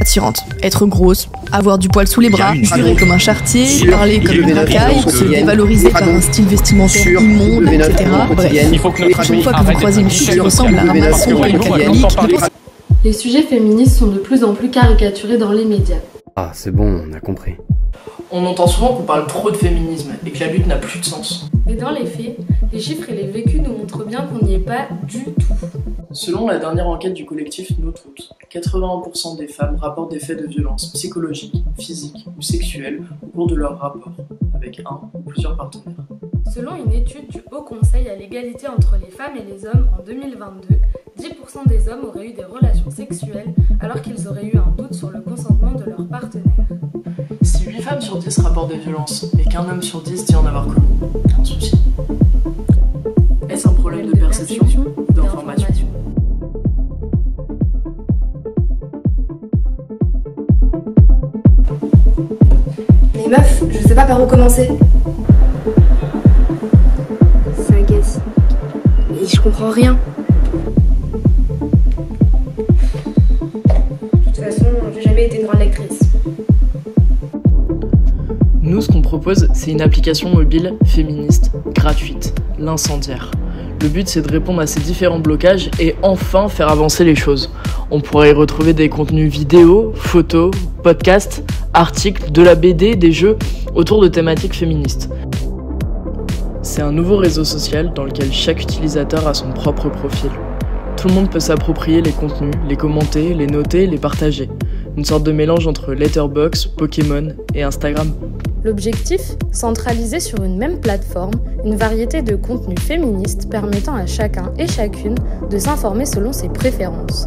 attirante. Être grosse, avoir du poil sous les bras, jurer comme un charretier, parler comme une racaille, se dévaloriser par un style vestimentaire immonde, etc. Bref, la prochaine fois que vous croisez une fille qui ressemble à un maçon ou une catholique, les sujets féministes sont de plus en plus caricaturés dans les médias. Ah, c'est bon, on a compris. On entend souvent qu'on parle trop de féminisme et que la lutte n'a plus de sens. Mais dans les faits, les chiffres et les vécus nous montrent bien qu'on n'y est pas du tout. Selon la dernière enquête du collectif No Truth, 81% des femmes rapportent des faits de violence psychologique, physique ou sexuelle au cours de leur rapport avec un ou plusieurs partenaires. Selon une étude du Haut Conseil à l'égalité entre les femmes et les hommes en 2022, 10% des hommes auraient eu des relations sexuelles alors qu'ils auraient eu un doute sur le consentement de leur partenaire. Si 8 femmes sur 10 rapportent des violences et qu'un homme sur 10 dit en avoir commis, il y a un souci. Est-ce un problème de perception ou d'information? Mais meuf, je sais pas par où commencer. Ça agace. Mais je comprends rien. De toute façon, j'ai jamais été une grande lectrice. Nous, ce qu'on propose, c'est une application mobile féministe, gratuite, l'Incendiaire. Le but, c'est de répondre à ces différents blocages et enfin faire avancer les choses. On pourra y retrouver des contenus vidéo, photos, podcasts, articles, de la BD, des jeux autour de thématiques féministes. C'est un nouveau réseau social dans lequel chaque utilisateur a son propre profil. Tout le monde peut s'approprier les contenus, les commenter, les noter, les partager. Une sorte de mélange entre Letterboxd, Pokémon et Instagram. L'objectif, centraliser sur une même plateforme une variété de contenus féministes permettant à chacun et chacune de s'informer selon ses préférences.